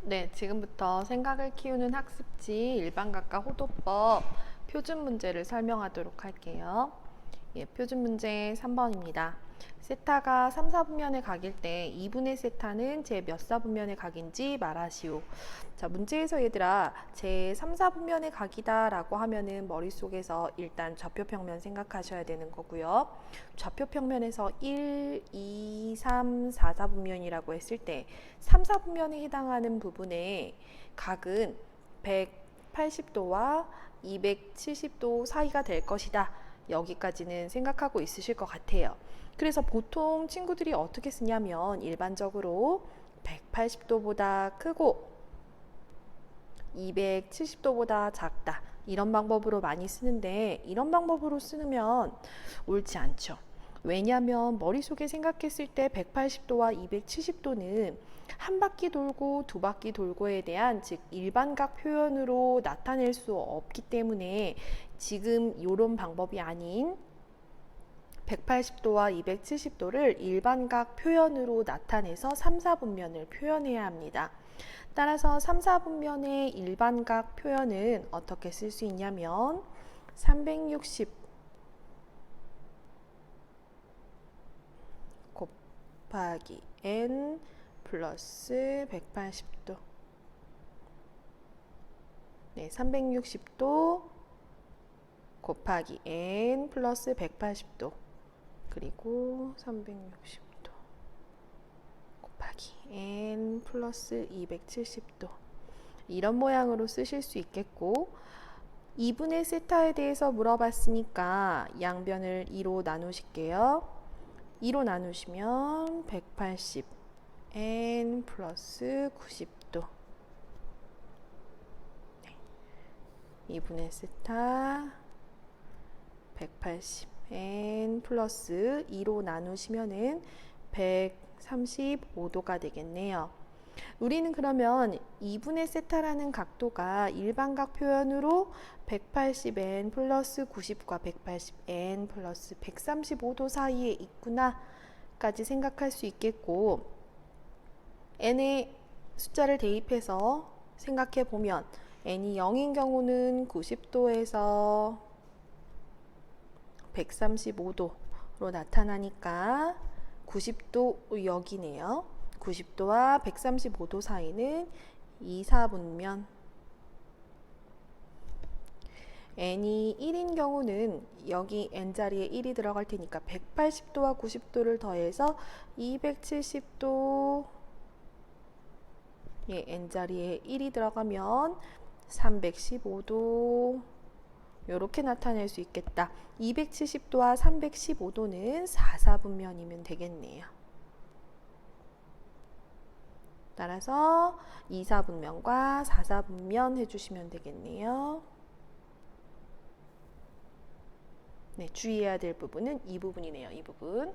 네, 지금부터 생각을 키우는 학습지 일반각과 호도법 표준 문제를 설명하도록 할게요. 예, 표준 문제 3번입니다. 세타가 3, 4분면의 각일 때 2분의 세타는 제 몇 사분면의 각인지 말하시오. 자, 문제에서 얘들아, 제 3, 4분면의 각이다 라고 하면은 머릿속에서 일단 좌표평면 생각하셔야 되는 거고요. 좌표평면에서 1, 2, 3, 4, 4분면이라고 했을 때 3, 4분면에 해당하는 부분의 각은 180도와 270도 사이가 될 것이다. 여기까지는 생각하고 있으실 것 같아요. 그래서 보통 친구들이 어떻게 쓰냐면 일반적으로 180도보다 크고 270도보다 작다. 이런 방법으로 많이 쓰는데 이런 방법으로 쓰면 옳지 않죠. 왜냐하면 머릿속에 생각했을 때 180도와 270도는 한 바퀴 돌고 두 바퀴 돌고에 대한 즉 일반각 표현으로 나타낼 수 없기 때문에 지금 이런 방법이 아닌 180도와 270도를 일반각 표현으로 나타내서 3, 4분면을 표현해야 합니다. 따라서 3, 4분면의 일반각 표현은 어떻게 쓸 수 있냐면 360 곱하기 n 플러스 180도. 네, 360도 곱하기 n 플러스 180도. 그리고 360도 곱하기 n 플러스 270도. 이런 모양으로 쓰실 수 있겠고 2분의 세타에 대해서 물어봤으니까 양변을 2로 나누실게요. 2로 나누시면 180 n 플러스 90도. 2분의 세타 180 n 플러스 2로 나누시면은 135도가 되겠네요. 우리는 그러면 2분의 세타라는 각도가 일반각 표현으로 180n 플러스 90과 180n 플러스 135도 사이에 있구나 까지 생각할 수 있겠고 n의 숫자를 대입해서 생각해 보면 n이 0인 경우는 90도에서 135도로 나타나니까 90도 여기네요. 90도와 135도 사이는 2, 4분면. n이 1인 경우는 여기 n자리에 1이 들어갈 테니까 180도와 90도를 더해서 270도. 예, n자리에 1이 들어가면 315도. 이렇게 나타낼 수 있겠다. 270도와 315도는 4, 4분면이면 되겠네요. 따라서 2, 4분면과 4, 4분면 해주시면 되겠네요. 네, 주의해야 될 부분은 이 부분이네요. 이 부분.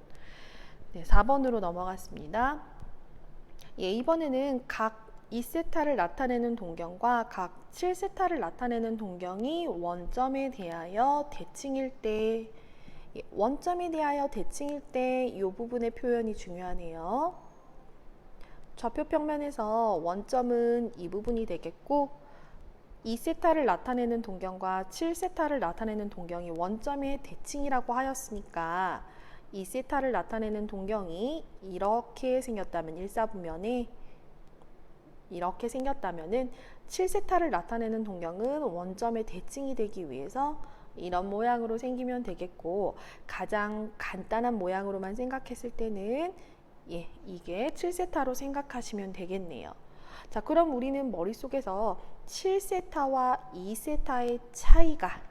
네, 4번으로 넘어갔습니다. 예, 이번에는 각 2세타를 나타내는 동경과 각 7세타를 나타내는 동경이 원점에 대하여 대칭일 때, 예, 원점에 대하여 대칭일 때 이 부분의 표현이 중요하네요. 좌표평면에서 원점은 이 부분이 되겠고 2세타를 나타내는 동경과 7세타를 나타내는 동경이 원점의 대칭이라고 하였으니까 2세타를 나타내는 동경이 이렇게 생겼다면 1사분면에 이렇게 생겼다면은 7세타를 나타내는 동경은 원점의 대칭이 되기 위해서 이런 모양으로 생기면 되겠고 가장 간단한 모양으로만 생각했을 때는 예, 이게 7세타로 생각하시면 되겠네요. 자, 그럼 우리는 머릿속에서 7세타와 2세타의 차이가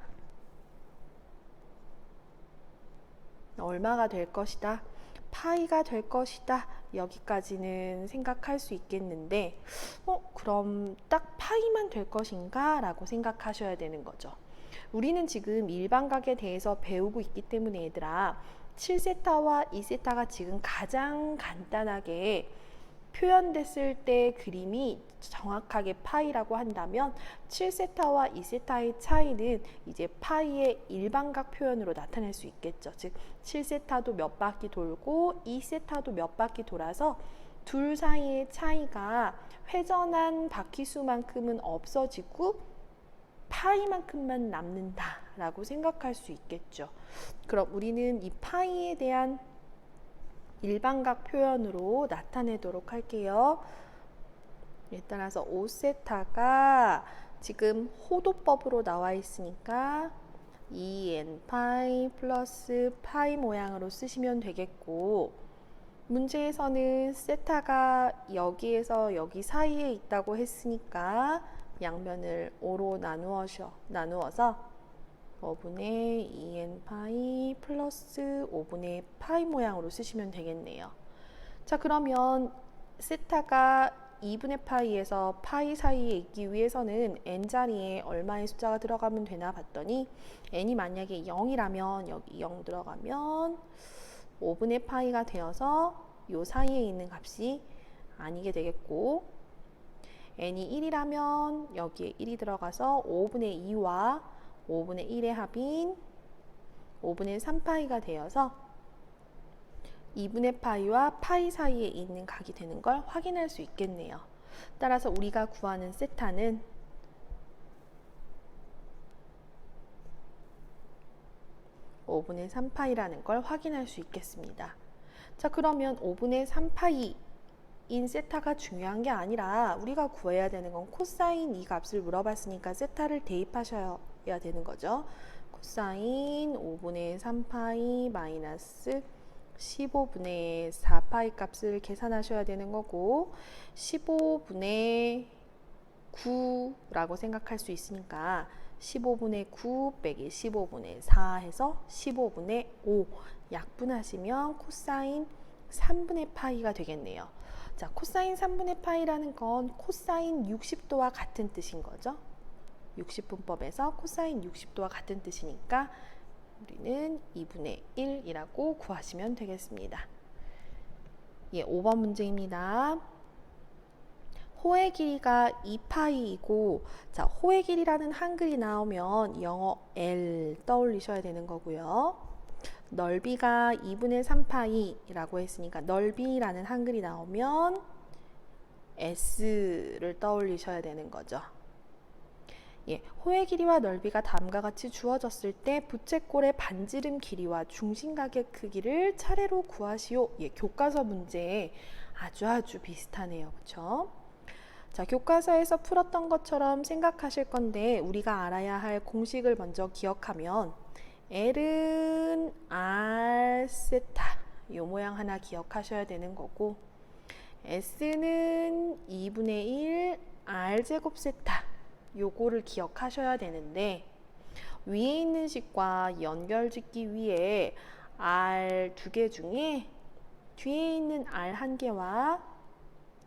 얼마가 될 것이다? 파이가 될 것이다. 여기까지는 생각할 수 있겠는데 그럼 딱 파이만 될 것인가? 라고 생각하셔야 되는 거죠. 우리는 지금 일반각에 대해서 배우고 있기 때문에 얘들아 7세타와 2세타가 지금 가장 간단하게 표현됐을 때 그림이 정확하게 파이라고 한다면 7세타와 2세타의 차이는 이제 파이의 일반각 표현으로 나타낼 수 있겠죠. 즉 7세타도 몇 바퀴 돌고 2세타도 몇 바퀴 돌아서 둘 사이의 차이가 회전한 바퀴수만큼은 없어지고 파이만큼만 남는다 라고 생각할 수 있겠죠. 그럼 우리는 이 파이에 대한 일반각 표현으로 나타내도록 할게요. 따라서 5세타가 지금 호도법으로 나와 있으니까 2n 파이 플러스 파이 모양으로 쓰시면 되겠고, 문제에서는 세타가 여기에서 여기 사이에 있다고 했으니까 양면을 5로 나누어서 5분의 2n 파이 플러스 5분의 파이 모양으로 쓰시면 되겠네요. 자, 그러면 세타가 2분의 파이에서 파이 사이에 있기 위해서는 n자리에 얼마의 숫자가 들어가면 되나 봤더니 n이 만약에 0이라면 여기 0 들어가면 5분의 파이가 되어서 요 사이에 있는 값이 아니게 되겠고, n이 1이라면 여기에 1이 들어가서 5분의 2와 5분의 1의 합인 5분의 3파이가 되어서 2분의 파이와 파이 사이에 있는 각이 되는 걸 확인할 수 있겠네요. 따라서 우리가 구하는 세타는 5분의 3파이라는 걸 확인할 수 있겠습니다. 자, 그러면 5분의 3파이인 세타가 중요한 게 아니라 우리가 구해야 되는 건 코사인 이 값을 물어봤으니까 세타를 대입하셔야 되는 거죠. 코사인 5분의 3파이 마이너스 15분의 4파이 값을 계산하셔야 되는 거고, 15분의 9라고 생각할 수 있으니까 15분의 9 빼기 15분의 4 해서 15분의 5 약분하시면 코사인 3분의 파이가 되겠네요. 자, 코사인 3분의 파이라는 건 코사인 60도와 같은 뜻인 거죠. 60분법에서 코사인 60도와 같은 뜻이니까 우리는 2분의 1이라고 구하시면 되겠습니다. 5번 문제입니다. 호의 길이가 2파이이고, 자, 호의 길이라는 한글이 나오면 영어 L 떠올리셔야 되는 거고요. 넓이가 2분의 3파이라고 했으니까 넓이라는 한글이 나오면 S를 떠올리셔야 되는 거죠. 호의 길이와 넓이가 다음과 같이 주어졌을 때 부채꼴의 반지름 길이와 중심각의 크기를 차례로 구하시오. 교과서 문제에 아주 비슷하네요. 그렇죠? 자, 교과서에서 풀었던 것처럼 생각하실 건데 우리가 알아야 할 공식을 먼저 기억하면 L은 R 세타 요 모양 하나 기억하셔야 되는 거고, S는 2분의 1 R 제곱 세타 요거를 기억하셔야 되는데, 위에 있는 식과 연결짓기 위해 R 두 개 중에 뒤에 있는 R 한 개와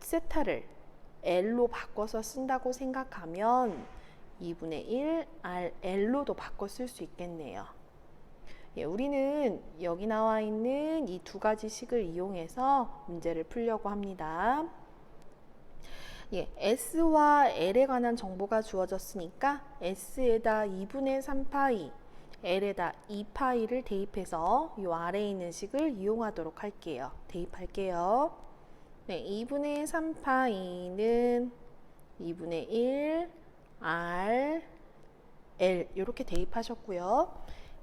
세타를 L로 바꿔서 쓴다고 생각하면 2분의 1 RL로도 바꿔 쓸 수 있겠네요. 우리는 여기 나와 있는 이 두 가지 식을 이용해서 문제를 풀려고 합니다. S와 L에 관한 정보가 주어졌으니까 S에다 2분의 3파이, L에다 2파이를 대입해서 이 아래에 있는 식을 이용하도록 할게요. 대입할게요. 2분의 3파이는 2분의 1 R L 이렇게 대입하셨고요.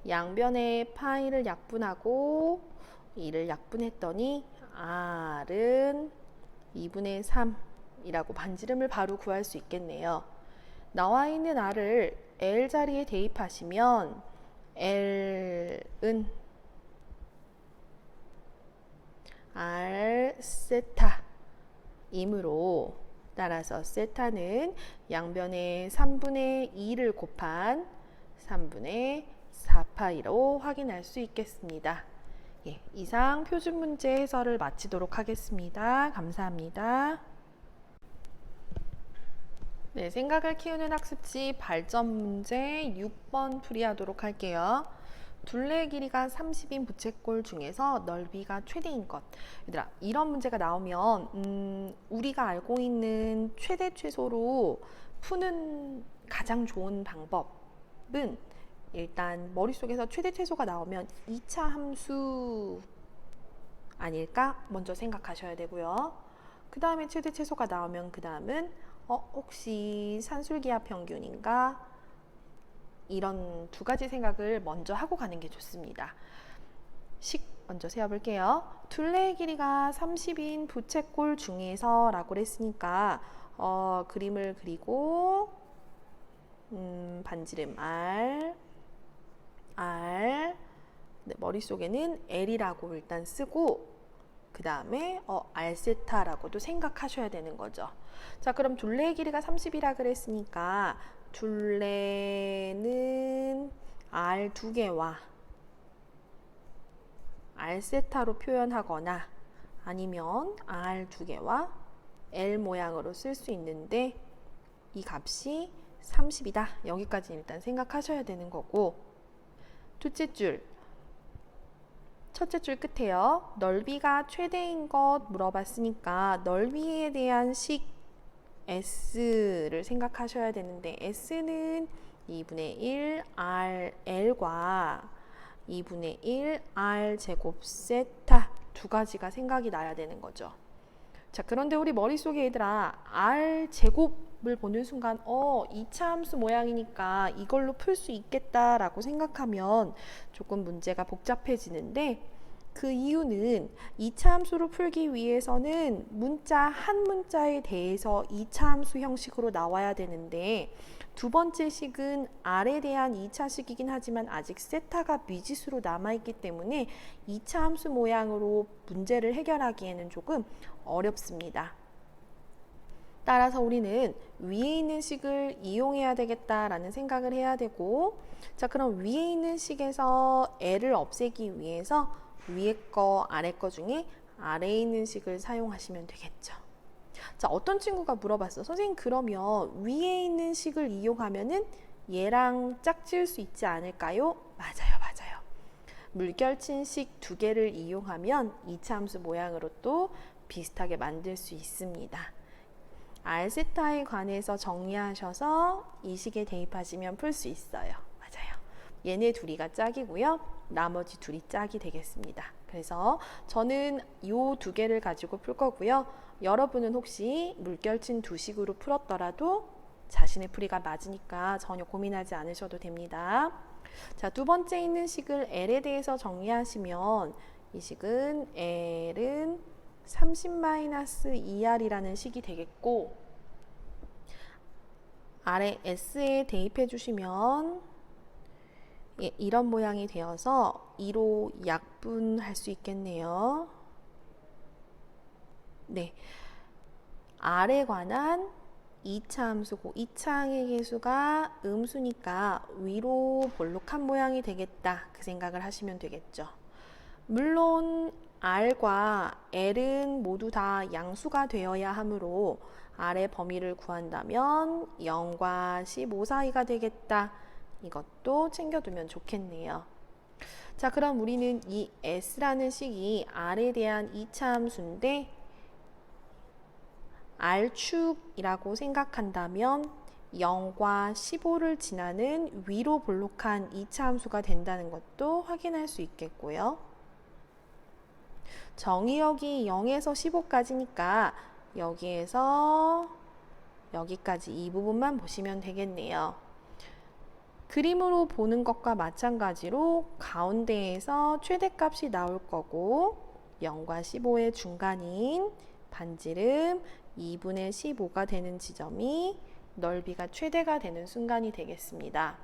양변에 파이를 약분하고 2를 약분했더니 R은 2분의 3이라고 반지름을 바로 구할 수 있겠네요. 나와 있는 R을 L 자리에 대입하시면 L은 R 세타 이므로, 따라서 세타는 양변에 3분의 2를 곱한 3분의 4파이로 확인할 수 있겠습니다. 이상 표준 문제 해설을 마치도록 하겠습니다. 감사합니다. 생각을 키우는 학습지 발전 문제 6번 풀이하도록 할게요. 둘레의 길이가 30인 부채꼴 중에서 넓이가 최대인 것. 얘들아, 이런 문제가 나오면 우리가 알고 있는 최대 최소로 푸는 가장 좋은 방법은 일단 머릿속에서 최대 최소가 나오면 2차 함수 아닐까 먼저 생각하셔야 되고요. 그 다음에 최대 최소가 나오면 그 다음은 혹시 산술기하 평균인가? 이런 두 가지 생각을 먼저 하고 가는 게 좋습니다. 식 먼저 세어볼게요. 둘레의 길이가 30인 부채꼴 중에서 라고 했으니까 그림을 그리고 반지름 R 네, 머릿속에는 L이라고 일단 쓰고 그 다음에 R세타라고도 생각하셔야 되는 거죠. 자, 그럼 둘레의 길이가 30이라 그랬으니까 둘레는 R 두 개와 R세타로 표현하거나 아니면 R 두 개와 L 모양으로 쓸 수 있는데 이 값이 30이다. 여기까지 일단 생각하셔야 되는 거고, 둘째 줄, 첫째 줄 끝에요. 넓이가 최대인 것 물어봤으니까 넓이에 대한 식 S를 생각하셔야 되는데 S는 2분의 1 RL과 2분의 1 R 제곱 세타 두 가지가 생각이 나야 되는 거죠. 자, 그런데 우리 머릿속에 얘들아 R 제곱을 보는 순간 2차 함수 모양이니까 이걸로 풀 수 있겠다라고 생각하면 조금 문제가 복잡해지는데 그 이유는 2차 함수로 풀기 위해서는 문자 한 문자에 대해서 2차 함수 형식으로 나와야 되는데 두 번째 식은 R에 대한 2차 식이긴 하지만 아직 세타가 미지수로 남아있기 때문에 2차 함수 모양으로 문제를 해결하기에는 조금 어렵습니다. 따라서 우리는 위에 있는 식을 이용해야 되겠다라는 생각을 해야 되고, 자, 그럼 위에 있는 식에서 L을 없애기 위해서 위에 거, 아래 거 중에 아래에 있는 식을 사용하시면 되겠죠. 자, 어떤 친구가 물어봤어. 선생님, 그러면 위에 있는 식을 이용하면은 얘랑 짝지을 수 있지 않을까요? 맞아요. 물결친식 두 개를 이용하면 2차 함수 모양으로 또 비슷하게 만들 수 있습니다. R세타에 관해서 정리하셔서 이 식에 대입하시면 풀 수 있어요. 맞아요. 얘네 둘이가 짝이고요. 나머지 둘이 짝이 되겠습니다. 그래서 저는 이 두 개를 가지고 풀 거고요. 여러분은 혹시 물결친 두 식으로 풀었더라도 자신의 풀이가 맞으니까 전혀 고민하지 않으셔도 됩니다. 자, 두 번째 있는 식을 L에 대해서 정리하시면 이 식은 L은 30-2R이라는 식이 되겠고 아래 S에 대입해 주시면 이런 모양이 되어서 2로 약분할 수 있겠네요. 네, R에 관한 2차 함수고 2차항의 개수가 음수니까 위로 볼록한 모양이 되겠다. 그 생각을 하시면 되겠죠. 물론 R과 L은 모두 다 양수가 되어야 하므로 R의 범위를 구한다면 0과 15 사이가 되겠다. 이것도 챙겨두면 좋겠네요. 자, 그럼 우리는 이 S라는 식이 R에 대한 2차 함수인데 R축이라고 생각한다면 0과 15를 지나는 위로 볼록한 2차 함수가 된다는 것도 확인할 수 있겠고요. 정의역이 0에서 15까지니까 여기에서 여기까지 이 부분만 보시면 되겠네요. 그림으로 보는 것과 마찬가지로 가운데에서 최대값이 나올 거고 0과 15의 중간인 반지름 2분의 15가 되는 지점이 넓이가 최대가 되는 순간이 되겠습니다.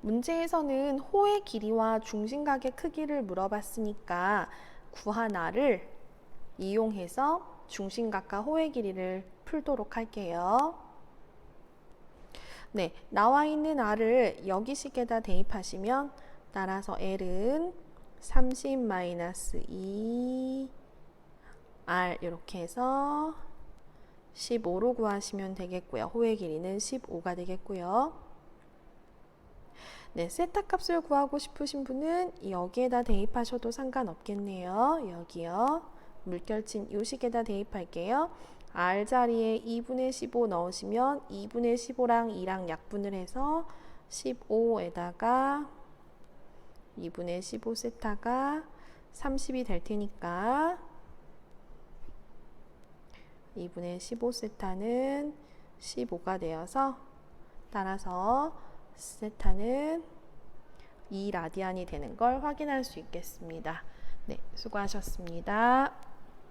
문제에서는 호의 길이와 중심각의 크기를 물어봤으니까 구하나를 이용해서 중심각과 호의 길이를 풀도록 할게요. 네, 나와 있는 R을 여기 식에다 대입하시면 따라서 L은 30-2 R 이렇게 해서 15로 구하시면 되겠고요. 호의 길이는 15가 되겠고요. 네, 세타 값을 구하고 싶으신 분은 여기에다 대입하셔도 상관없겠네요. 여기요. 물결친 요 식에다 대입할게요. R 자리에 2분의 15 넣으시면 2분의 15랑 2랑 약분을 해서 15에다가 2분의 15 세타가 30이 될 테니까 2분의 15세타는 15가 되어서 따라서 세타는 2 라디안이 되는 걸 확인할 수 있겠습니다. 네, 수고하셨습니다.